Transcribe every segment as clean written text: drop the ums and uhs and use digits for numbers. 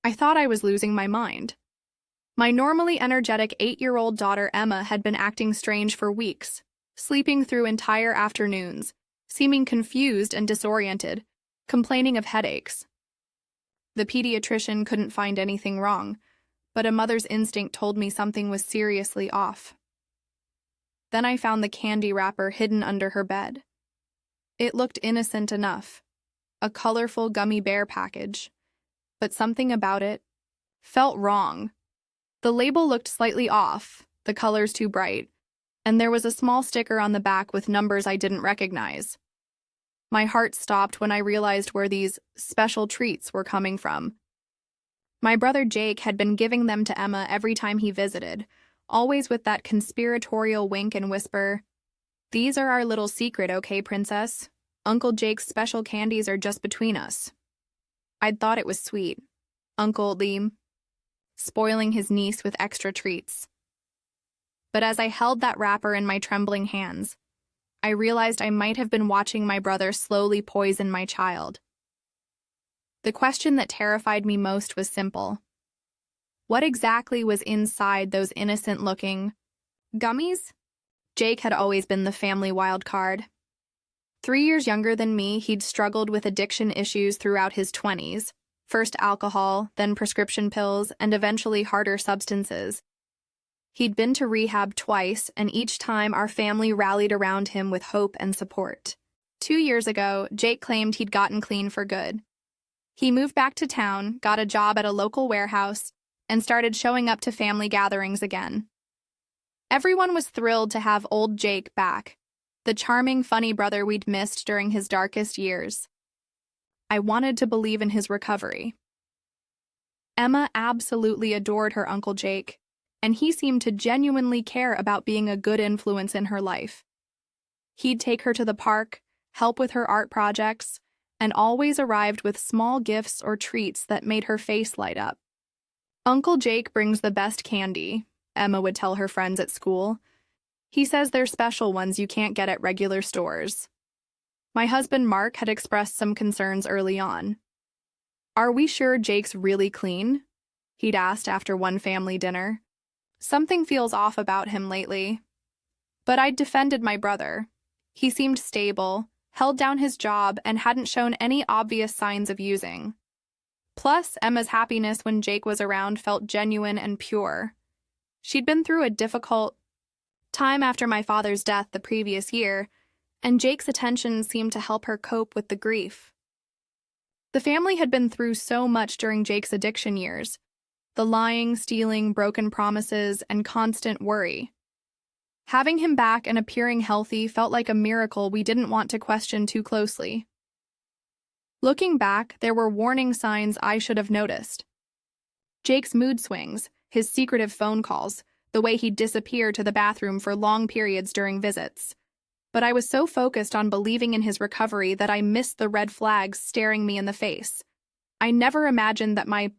I thought I was losing my mind. My normally energetic 8-year-old daughter Emma had been acting strange for weeks, sleeping through entire afternoons, seeming confused and disoriented, complaining of headaches. The pediatrician couldn't find anything wrong, but a mother's instinct told me something was seriously off. Then I found the candy wrapper hidden under her bed. It looked innocent enough, a colorful gummy bear package, but something about it felt wrong. The label looked slightly off, the colors too bright, and there was a small sticker on the back with numbers I didn't recognize. My heart stopped when I realized where these special treats were coming from. My brother Jake had been giving them to Emma every time he visited, always with that conspiratorial wink and whisper, "These are our little secret, okay, princess? Uncle Jake's special candies are just between us." I'd thought it was sweet. Uncle Liam spoiling his niece with extra treats. But as I held that wrapper in my trembling hands, I realized I might have been watching my brother slowly poison my child. The question that terrified me most was simple. What exactly was inside those innocent-looking gummies? Jake had always been the family wild card. 3 years younger than me, he'd struggled with addiction issues throughout his 20s, first alcohol, then prescription pills, and eventually harder substances. He'd been to rehab twice, and each time our family rallied around him with hope and support. 2 years ago, Jake claimed he'd gotten clean for good. He moved back to town, got a job at a local warehouse, and started showing up to family gatherings again. Everyone was thrilled to have old Jake back, the charming, funny brother we'd missed during his darkest years. I wanted to believe in his recovery. Emma absolutely adored her Uncle Jake, and he seemed to genuinely care about being a good influence in her life. He'd take her to the park, help with her art projects, and always arrived with small gifts or treats that made her face light up. "Uncle Jake brings the best candy," Emma would tell her friends at school. "He says they're special ones you can't get at regular stores." My husband Mark had expressed some concerns early on. "Are we sure Jake's really clean?" he'd asked after one family dinner. "Something feels off about him lately." But I'd defended my brother. He seemed stable, held down his job, and hadn't shown any obvious signs of using. Plus, Emma's happiness when Jake was around felt genuine and pure. She'd been through a difficult time after my father's death the previous year, and Jake's attention seemed to help her cope with the grief. The family had been through so much during Jake's addiction years, the lying, stealing, broken promises, and constant worry. Having him back and appearing healthy felt like a miracle we didn't want to question too closely. Looking back, there were warning signs I should have noticed. Jake's mood swings, his secretive phone calls, the way he'd disappear to the bathroom for long periods during visits. But I was so focused on believing in his recovery that I missed the red flags staring me in the face. I never imagined that my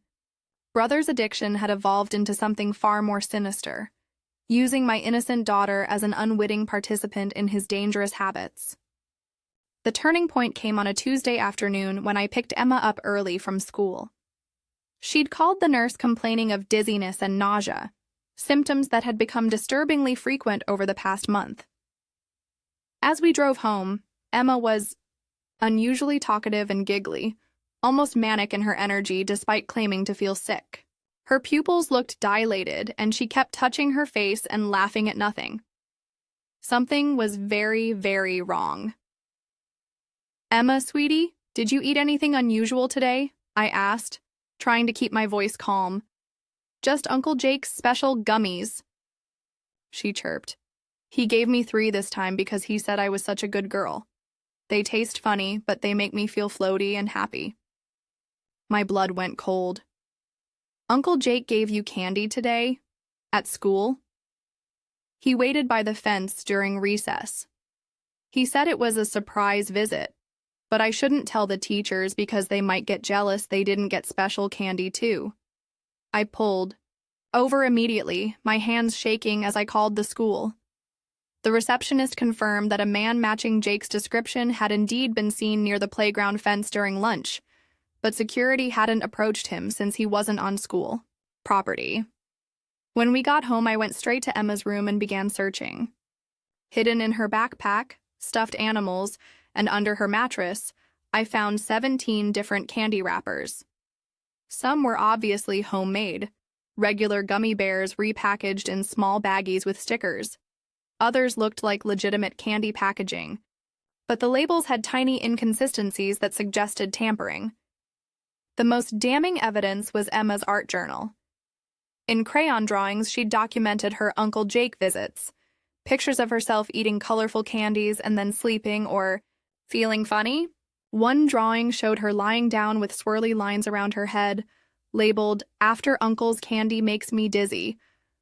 brother's addiction had evolved into something far more sinister, using my innocent daughter as an unwitting participant in his dangerous habits. The turning point came on a Tuesday afternoon when I picked Emma up early from school. She'd called the nurse complaining of dizziness and nausea, symptoms that had become disturbingly frequent over the past month. As we drove home, Emma was unusually talkative and giggly, almost manic in her energy despite claiming to feel sick. Her pupils looked dilated, and she kept touching her face and laughing at nothing. Something was very, very wrong. "Emma, sweetie, did you eat anything unusual today?" I asked, trying to keep my voice calm. "Just Uncle Jake's special gummies," she chirped. "He gave me 3 this time because he said I was such a good girl. They taste funny, but they make me feel floaty and happy." My blood went cold. "Uncle Jake gave you candy today? At school?" "He waited by the fence during recess. He said it was a surprise visit, but I shouldn't tell the teachers because they might get jealous they didn't get special candy too." I pulled over immediately, my hands shaking as I called the school. The receptionist confirmed that a man matching Jake's description had indeed been seen near the playground fence during lunch, but security hadn't approached him since he wasn't on school property. When we got home, I went straight to Emma's room and began searching. Hidden in her backpack, stuffed animals, and under her mattress, I found 17 different candy wrappers. Some were obviously homemade, regular gummy bears repackaged in small baggies with stickers. Others looked like legitimate candy packaging, but the labels had tiny inconsistencies that suggested tampering. The most damning evidence was Emma's art journal. In crayon drawings, she'd documented her Uncle Jake visits, pictures of herself eating colorful candies and then sleeping or feeling funny. One drawing showed her lying down with swirly lines around her head, labeled, "After Uncle's candy makes me dizzy."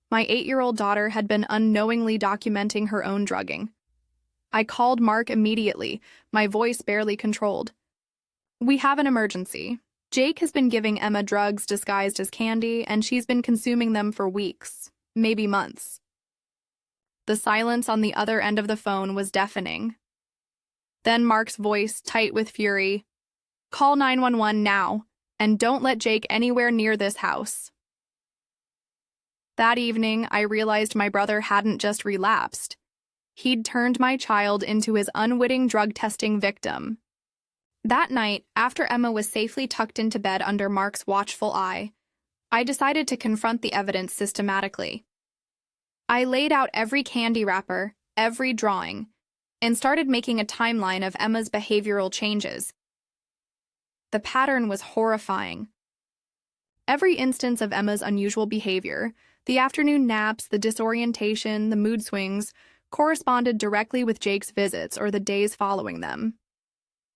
My 8-year-old daughter had been unknowingly documenting her own drugging. I called Mark immediately, my voice barely controlled. "We have an emergency. Jake has been giving Emma drugs disguised as candy, and she's been consuming them for weeks, maybe months." The silence on the other end of the phone was deafening. Then Mark's voice, tight with fury, "Call 911 now, and don't let Jake anywhere near this house." That evening, I realized my brother hadn't just relapsed. He'd turned my child into his unwitting drug-testing victim. That night, after Emma was safely tucked into bed under Mark's watchful eye, I decided to confront the evidence systematically. I laid out every candy wrapper, every drawing, and started making a timeline of Emma's behavioral changes. The pattern was horrifying. Every instance of Emma's unusual behavior, the afternoon naps, the disorientation, the mood swings, corresponded directly with Jake's visits or the days following them.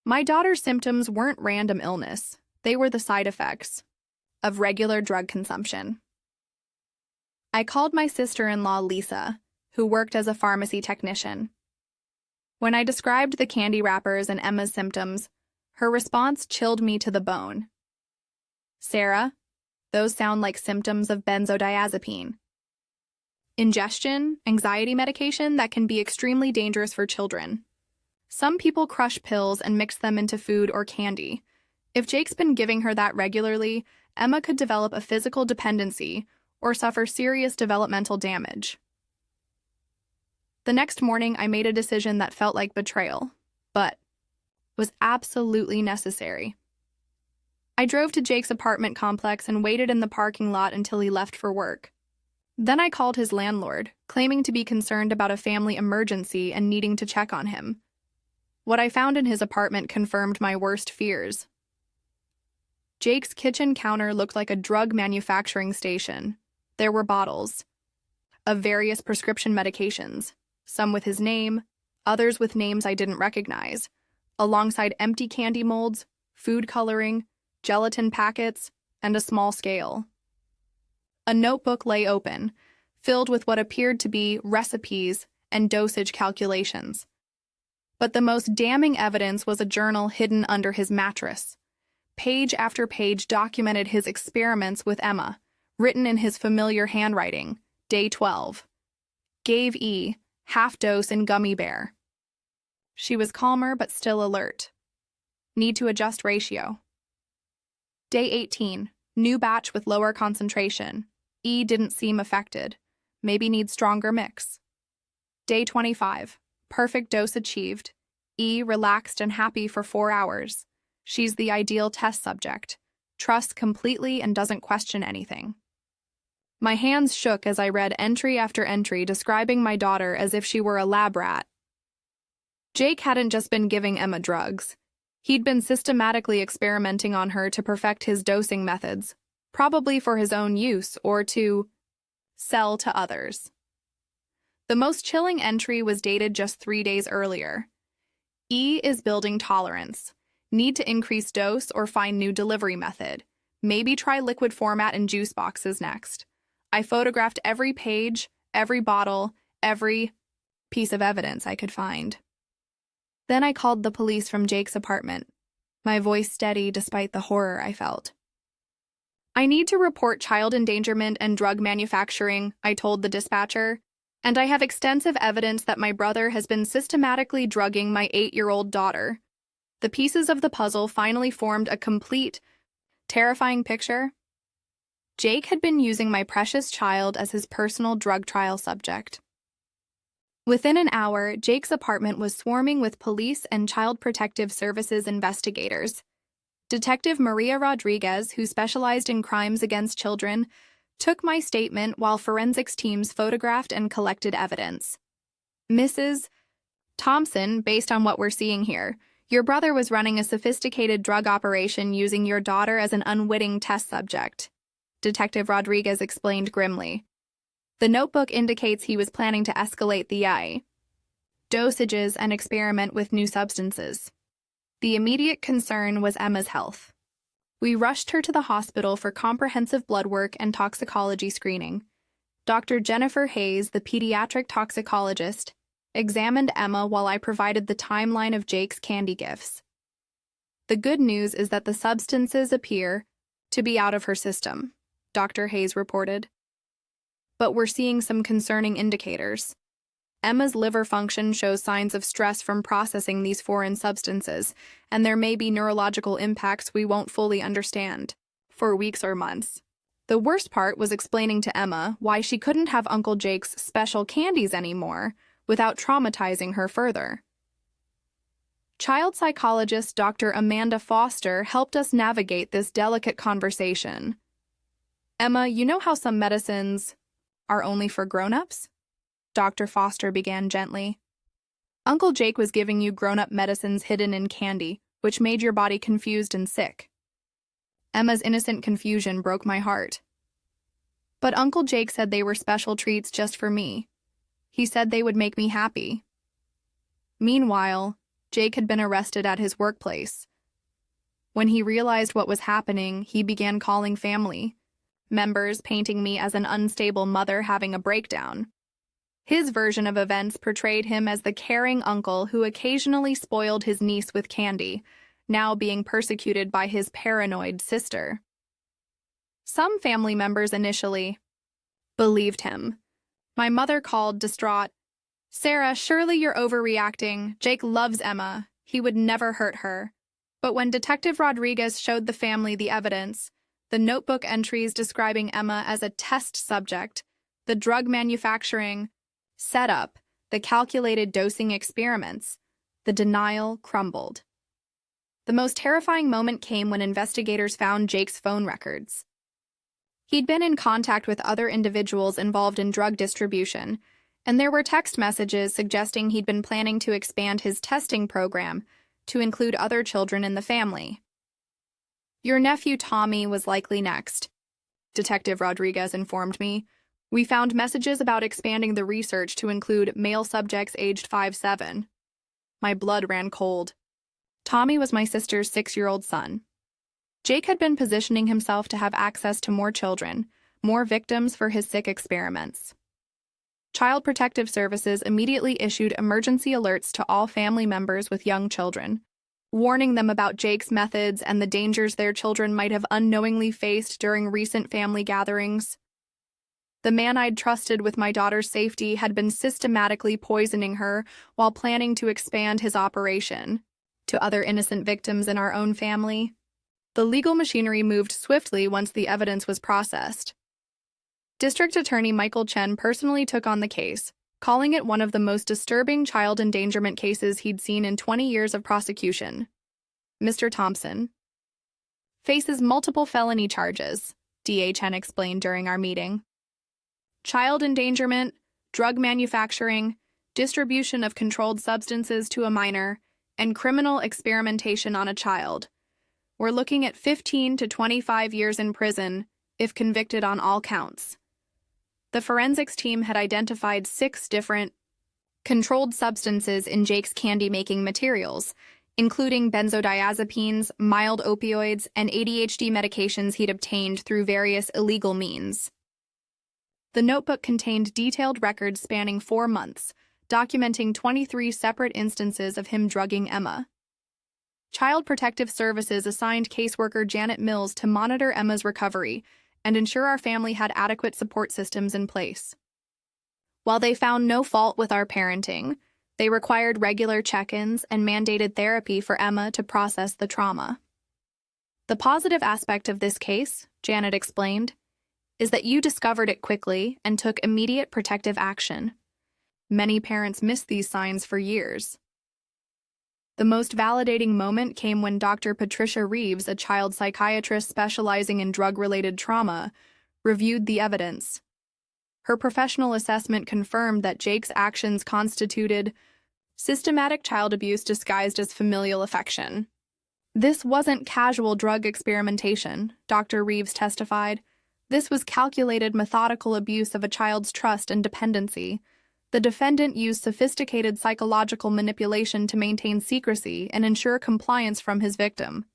My daughter's symptoms weren't random illness. They were the side effects of regular drug consumption. I called my sister-in-law, Lisa, who worked as a pharmacy technician. When I described the candy wrappers and Emma's symptoms, her response chilled me to the bone. "Sarah, those sound like symptoms of benzodiazepine. Ingestion, anxiety medication that can be extremely dangerous for children. Some people crush pills and mix them into food or candy. If Jake's been giving her that regularly, Emma could develop a physical dependency or suffer serious developmental damage." The next morning, I made a decision that felt like betrayal, but was absolutely necessary. I drove to Jake's apartment complex and waited in the parking lot until he left for work. Then I called his landlord, claiming to be concerned about a family emergency and needing to check on him. What I found in his apartment confirmed my worst fears. Jake's kitchen counter looked like a drug manufacturing station. There were bottles of various prescription medications, some with his name, others with names I didn't recognize, alongside empty candy molds, food coloring, gelatin packets, and a small scale. A notebook lay open, filled with what appeared to be recipes and dosage calculations. But the most damning evidence was a journal hidden under his mattress. Page after page documented his experiments with Emma, written in his familiar handwriting. Day 12. Gave E, half dose in gummy bear. She was calmer but still alert. Need to adjust ratio. Day 18. New batch with lower concentration. E didn't seem affected. Maybe needs stronger mix. Day 25. Perfect dose achieved. E relaxed and happy for 4 hours. She's the ideal test subject. Trusts completely and doesn't question anything. My hands shook as I read entry after entry describing my daughter as if she were a lab rat. Jake hadn't just been giving Emma drugs. He'd been systematically experimenting on her to perfect his dosing methods, probably for his own use or to sell to others. The most chilling entry was dated just 3 days earlier. E is building tolerance. Need to increase dose or find new delivery method. Maybe try liquid format in juice boxes next. I photographed every page, every bottle, every piece of evidence I could find. Then I called the police from Jake's apartment, my voice steady despite the horror I felt. "I need to report child endangerment and drug manufacturing," I told the dispatcher, "and I have extensive evidence that my brother has been systematically drugging my 8-year-old daughter." The pieces of the puzzle finally formed a complete, Terrifying picture? Jake had been using my precious child as his personal drug trial subject. Within an hour, Jake's apartment was swarming with police and Child Protective Services investigators. Detective Maria Rodriguez, who specialized in crimes against children, took my statement while forensics teams photographed and collected evidence. Mrs. Thompson, based on what we're seeing here, your brother was running a sophisticated drug operation using your daughter as an unwitting test subject, Detective Rodriguez explained grimly. The notebook indicates he was planning to escalate the dosages and experiment with new substances. The immediate concern was Emma's health. We rushed her to the hospital for comprehensive blood work and toxicology screening. Dr. Jennifer Hayes, the pediatric toxicologist, examined Emma while I provided the timeline of Jake's candy gifts. The good news is that the substances appear to be out of her system, Dr. Hayes reported. But we're seeing some concerning indicators. Emma's liver function shows signs of stress from processing these foreign substances, and there may be neurological impacts we won't fully understand for weeks or months. The worst part was explaining to Emma why she couldn't have Uncle Jake's special candies anymore without traumatizing her further. Child psychologist Dr. Amanda Foster helped us navigate this delicate conversation. Emma, you know how some medicines are only for grown-ups? Dr. Foster began gently. Uncle Jake was giving you grown-up medicines hidden in candy, which made your body confused and sick. Emma's innocent confusion broke my heart. But Uncle Jake said they were special treats just for me. He said they would make me happy. Meanwhile, Jake had been arrested at his workplace. When he realized what was happening, he began calling family members, painting me as an unstable mother having a breakdown. His version of events portrayed him as the caring uncle who occasionally spoiled his niece with candy, now being persecuted by his paranoid sister. Some family members initially believed him. My mother called, distraught, "Sarah, surely you're overreacting. Jake loves Emma. He would never hurt her." But when Detective Rodriguez showed the family the evidence, the notebook entries describing Emma as a test subject, the drug manufacturing setup, the calculated dosing experiments, the denial crumbled. The most terrifying moment came when investigators found Jake's phone records. He'd been in contact with other individuals involved in drug distribution, and there were text messages suggesting he'd been planning to expand his testing program to include other children in the family. Your nephew Tommy was likely next, Detective Rodriguez informed me. We found messages about expanding the research to include male subjects aged 5-7. My blood ran cold. Tommy was my sister's 6-year-old son. Jake had been positioning himself to have access to more children, more victims for his sick experiments. Child Protective Services immediately issued emergency alerts to all family members with young children, warning them about Jake's methods and the dangers their children might have unknowingly faced during recent family gatherings. The man I'd trusted with my daughter's safety had been systematically poisoning her while planning to expand his operation to other innocent victims in our own family. The legal machinery moved swiftly once the evidence was processed. District Attorney Michael Chen personally took on the case, calling it one of the most disturbing child endangerment cases he'd seen in 20 years of prosecution. Mr. Thompson faces multiple felony charges, DA Chen explained during our meeting. Child endangerment, drug manufacturing, distribution of controlled substances to a minor, and criminal experimentation on a child. We're looking at 15 to 25 years in prison if convicted on all counts. The forensics team had identified 6 different controlled substances in Jake's candy-making materials, including benzodiazepines, mild opioids, and ADHD medications he'd obtained through various illegal means. The notebook contained detailed records spanning 4 months, documenting 23 separate instances of him drugging Emma. Child Protective Services assigned caseworker Janet Mills to monitor Emma's recovery and ensure our family had adequate support systems in place. While they found no fault with our parenting, they required regular check-ins and mandated therapy for Emma to process the trauma. The positive aspect of this case, Janet explained, is that you discovered it quickly and took immediate protective action. Many parents miss these signs for years. The most validating moment came when Dr. Patricia Reeves, a child psychiatrist specializing in drug-related trauma, reviewed the evidence. Her professional assessment confirmed that Jake's actions constituted systematic child abuse disguised as familial affection. This wasn't casual drug experimentation, Dr. Reeves testified. This was calculated, methodical abuse of a child's trust and dependency. The defendant used sophisticated psychological manipulation to maintain secrecy and ensure compliance from his victim.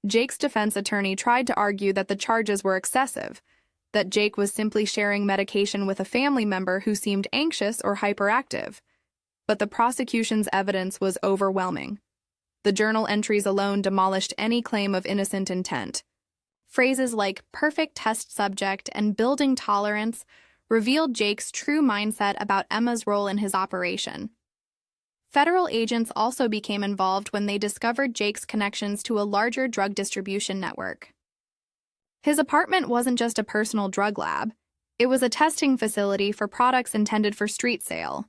Jake's defense attorney tried to argue that the charges were excessive, that Jake was simply sharing medication with a family member who seemed anxious or hyperactive. But the prosecution's evidence was overwhelming. The journal entries alone demolished any claim of innocent intent. Phrases like perfect test subject and building tolerance revealed Jake's true mindset about Emma's role in his operation. Federal agents also became involved when they discovered Jake's connections to a larger drug distribution network. His apartment wasn't just a personal drug lab, it was a testing facility for products intended for street sale.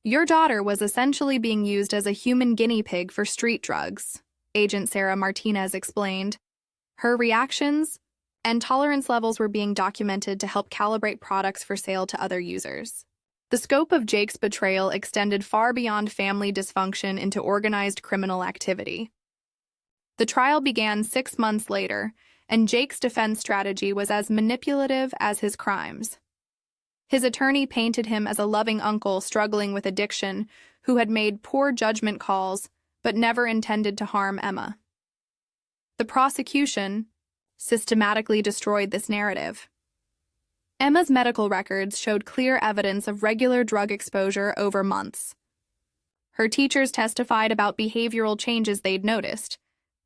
Your daughter was essentially being used as a human guinea pig for street drugs, Agent Sarah Martinez explained. Her reactions and tolerance levels were being documented to help calibrate products for sale to other users. The scope of Jake's betrayal extended far beyond family dysfunction into organized criminal activity. The trial began 6 months later, and Jake's defense strategy was as manipulative as his crimes. His attorney painted him as a loving uncle struggling with addiction who had made poor judgment calls but never intended to harm Emma. The prosecution systematically destroyed this narrative. Emma's medical records showed clear evidence of regular drug exposure over months. Her teachers testified about behavioral changes they'd noticed,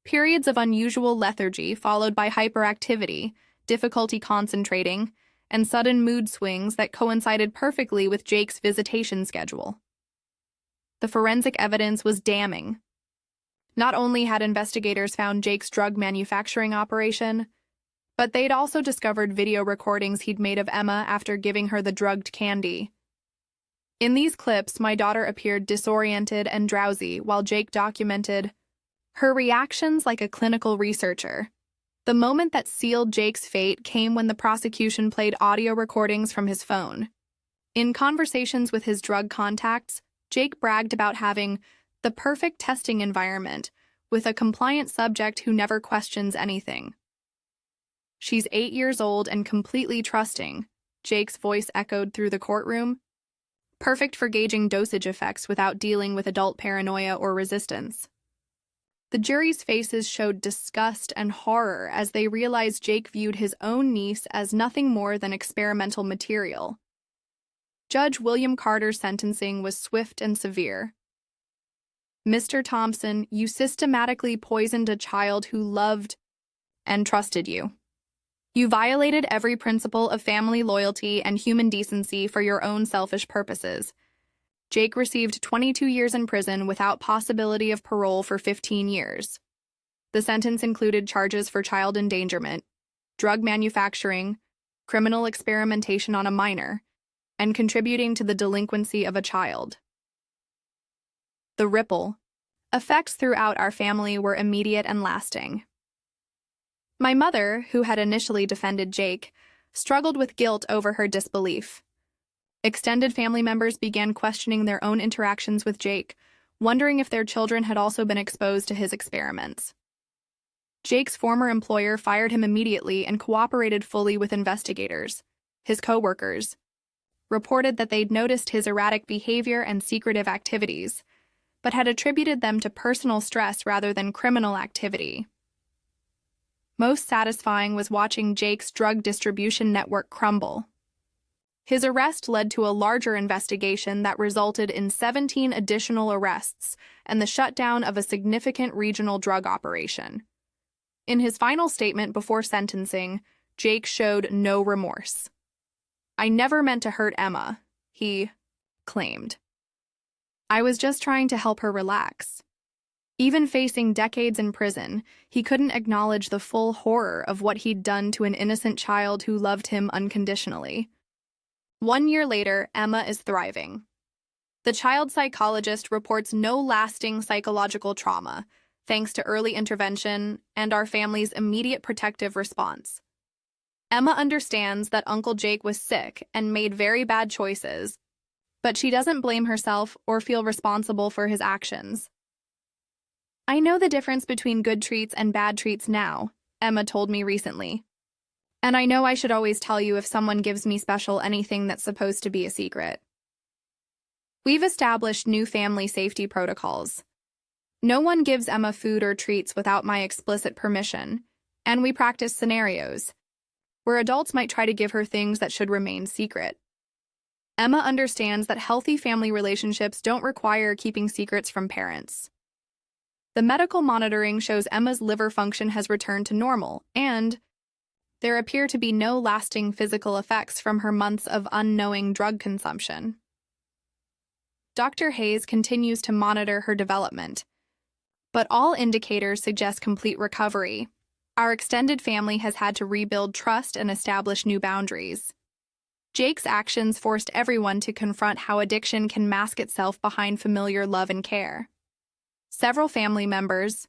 periods of unusual lethargy followed by hyperactivity, difficulty concentrating, and sudden mood swings that coincided perfectly with Jake's visitation schedule. The forensic evidence was damning. Not only had investigators found Jake's drug manufacturing operation, but they'd also discovered video recordings he'd made of Emma after giving her the drugged candy. In these clips, my daughter appeared disoriented and drowsy while Jake documented her reactions like a clinical researcher. The moment that sealed Jake's fate came when the prosecution played audio recordings from his phone. In conversations with his drug contacts, Jake bragged about having the perfect testing environment with a compliant subject who never questions anything. She's 8 years old and completely trusting, Jake's voice echoed through the courtroom. Perfect for gauging dosage effects without dealing with adult paranoia or resistance. The jury's faces showed disgust and horror as they realized Jake viewed his own niece as nothing more than experimental material. Judge William Carter's sentencing was swift and severe. Mr. Thompson, you systematically poisoned a child who loved and trusted you. You violated every principle of family loyalty and human decency for your own selfish purposes. Jake received 22 years in prison without possibility of parole for 15 years. The sentence included charges for child endangerment, drug manufacturing, criminal experimentation on a minor, and contributing to the delinquency of a child. The ripple effects throughout our family were immediate and lasting. My mother, who had initially defended Jake, struggled with guilt over her disbelief. Extended family members began questioning their own interactions with Jake, wondering if their children had also been exposed to his experiments. Jake's former employer fired him immediately and cooperated fully with investigators. His co-workers reported that they'd noticed his erratic behavior and secretive activities, but had attributed them to personal stress rather than criminal activity. Most satisfying was watching Jake's drug distribution network crumble. His arrest led to a larger investigation that resulted in 17 additional arrests and the shutdown of a significant regional drug operation. In his final statement before sentencing, Jake showed no remorse. "I never meant to hurt Emma," he claimed. "I was just trying to help her relax." Even facing decades in prison, he couldn't acknowledge the full horror of what he'd done to an innocent child who loved him unconditionally. 1 year later, Emma is thriving. The child psychologist reports no lasting psychological trauma, thanks to early intervention and our family's immediate protective response. Emma understands that Uncle Jake was sick and made very bad choices, but she doesn't blame herself or feel responsible for his actions. "I know the difference between good treats and bad treats now," Emma told me recently. "And I know I should always tell you if someone gives me special anything that's supposed to be a secret." We've established new family safety protocols. No one gives Emma food or treats without my explicit permission, and we practice scenarios where adults might try to give her things that should remain secret. Emma understands that healthy family relationships don't require keeping secrets from parents. The medical monitoring shows Emma's liver function has returned to normal, and there appear to be no lasting physical effects from her months of unknowing drug consumption. Dr. Hayes continues to monitor her development, but all indicators suggest complete recovery. Our extended family has had to rebuild trust and establish new boundaries. Jake's actions forced everyone to confront how addiction can mask itself behind familiar love and care. Several family members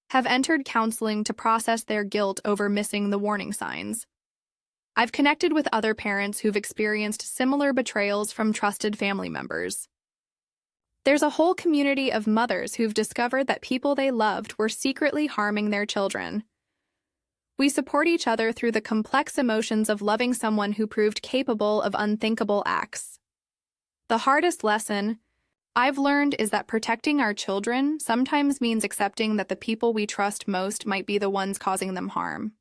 have entered counseling to process their guilt over missing the warning signs. I've connected with other parents who've experienced similar betrayals from trusted family members. There's a whole community of mothers who've discovered that people they loved were secretly harming their children. We support each other through the complex emotions of loving someone who proved capable of unthinkable acts. The hardest lesson I've learned is that protecting our children sometimes means accepting that the people we trust most might be the ones causing them harm.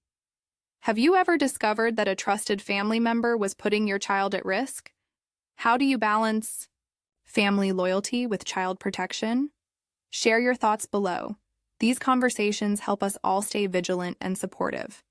Have you ever discovered that a trusted family member was putting your child at risk? How do you balance family loyalty with child protection? Share your thoughts below. These conversations help us all stay vigilant and supportive.